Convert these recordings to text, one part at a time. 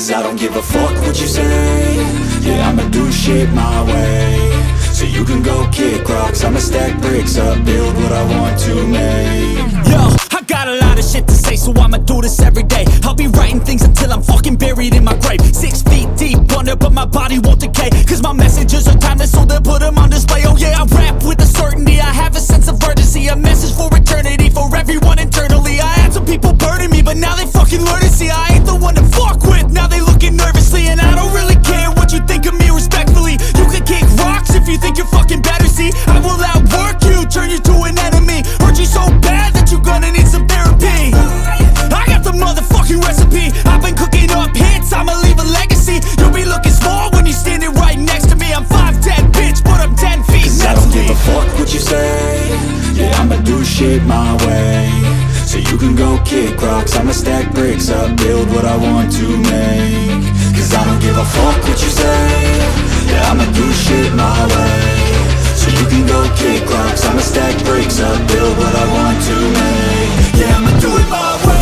Cause I don't give a fuck what you say. Yeah, I'ma do shit my way. So you can go kick rocks, I'ma stack bricks up, build what I want to make. Yo, I got a lot of shit to say, so I'ma do this every day. I'll be writing things until I'm fucking buried in my grave. 6 feet deep under, but my body won't decay. Cause my messages are timeless, so they'll put them on display. Oh yeah, I rap with a certainty, I have a sense of urgency. A message for eternity, for everyone internally. I had some people burning me, but now they fucking learn to see I ain't the one to fuck with, now they looking nervously. And I don't really care what you think of me, respectfully. You can kick rocks if you think you're fucking better, see. I will outwork you, turn you to an enemy. Hurt you so bad that you're gonna need some therapy. I got the motherfucking recipe, I've been cooking up hits, I'ma leave a legacy. You'll be looking small when you're standing right next to me. I'm 5'10", bitch, but I'm 10 feet. Cause I don't give a fuck what you say. Yeah, I'ma do shit my way. So you can go kick rocks, I'ma stack bricks up, build what I want to make. Cause I don't give a fuck what you say. Yeah, I'ma do shit my way. So you can go kick rocks, I'ma stack bricks up, build what I want to make. Yeah, I'ma do it my way.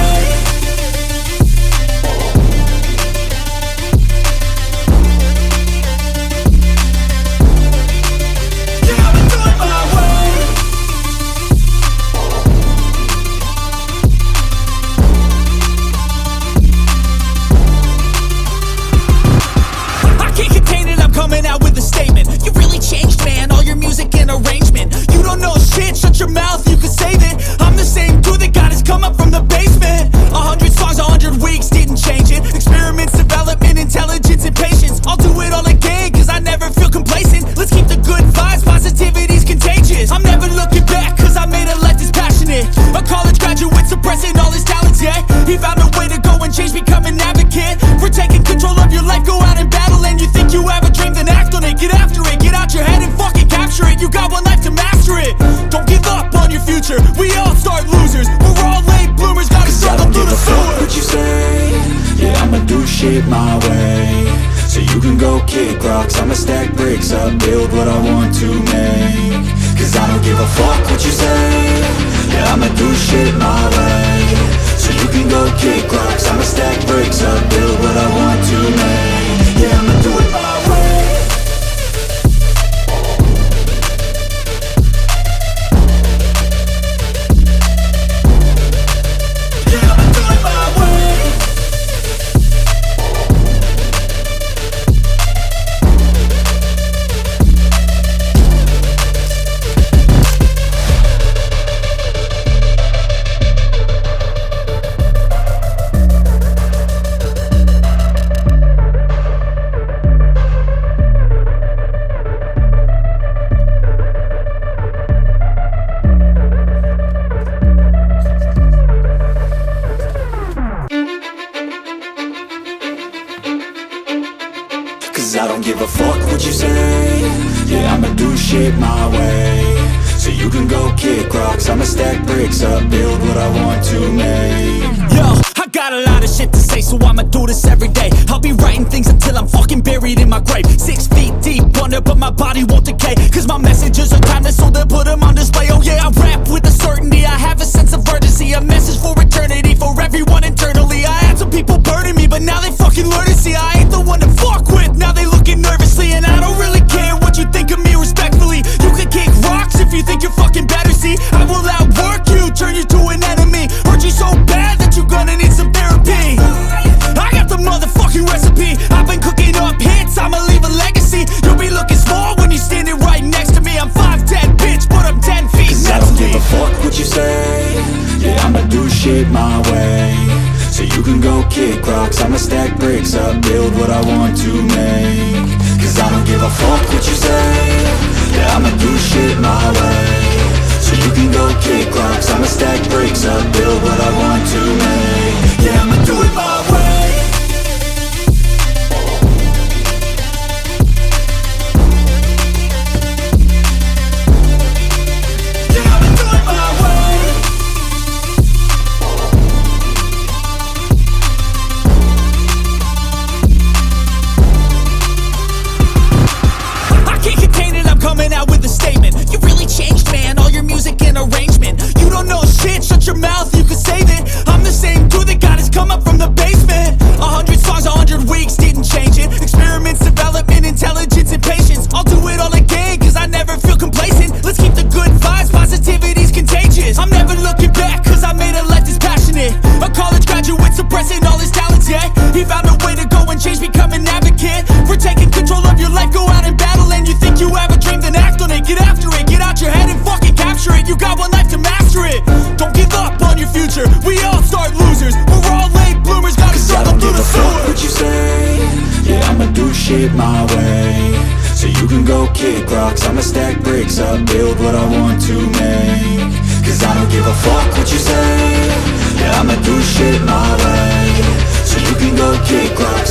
Coming out with a statement. You really changed, man, all your music and arrangement. You don't know shit, shut your mouth, you can save it. I'm the same dude that got his come up from the basement. 100 songs, 100 weeks, didn't change it. Experiments, development, intelligence, and patience. I'll do it all again, cause I never feel complacent. Let's keep the good vibes, positivity's contagious. I'm never looking back, cause I made a life that's passionate. A college graduate suppressing all his talents, yeah. He found a way to go and change, become an advocate. For taking control of your life, go out and battle. And you think you have a dream, then act on it. Get after it, get out your head and fucking capture it. You got one life to master it. Don't give up on your future, we all start losers. We're all late bloomers, gotta struggle through the sewer. What you say? Yeah, I'ma do shit my way. So you can go kick rocks, I'ma stack bricks up, build what I want to make. Cause I don't give a fuck what you say. Yeah, I'ma do shit my way. So you can go kick rocks, I'ma stack bricks up, build what I want to make. Yeah, I'ma do it my way. Cause I don't give a fuck what you say. Yeah, I'ma do shit my way. So you can go kick rocks, I'ma stack bricks up, build what I want to make. Yo, I got a lot of shit to say, so I'ma do this every day. I'll be writing things until I'm fucking buried in my grave. 6 feet deep under, but my body won't decay. Cause my messages are timeless, so they'll put them on display. Oh yeah, I rap with a certainty, I have a sense of urgency. A message for eternity, for everyone internally. I had some people burning me, but now they fucking learn to see I ain't the one to fuck with, now they looking nervously. And I don't really care what you think of me, respectfully. You can kick rocks if you think you're fucking better, see. I will outwork you, turn you to an enemy. Hurt you so bad that you're gonna need some therapy. I got the motherfucking recipe, I've been cooking up hits, I'ma leave a legacy. You'll be looking small when you're standing right next to me. I'm 5'10", bitch, but I'm 10 feet. Cause I don't give a fuck what you say. Yeah, I'ma do shit my way. So you can go kick rocks, I'ma stack bricks up, build what I want to make. Cause I don't give a fuck what you say. Yeah, I'ma do shit my way. So you can go kick rocks, I'ma stack bricks up, build what I want to make. Yeah, I'ma do it my way. Coming out with a statement. You really changed, man, all your music and arrangement. You don't know shit, shut your mouth, you picture it. Don't give up on your future, we all start losers. We're all late bloomers, gotta struggle through the sewer. What you say, yeah, I'ma do shit my way. So you can go kick rocks, I'ma stack bricks up, build what I want to make. Cause I don't give a fuck what you say, yeah, I'ma do shit my way. So you can go kick rocks.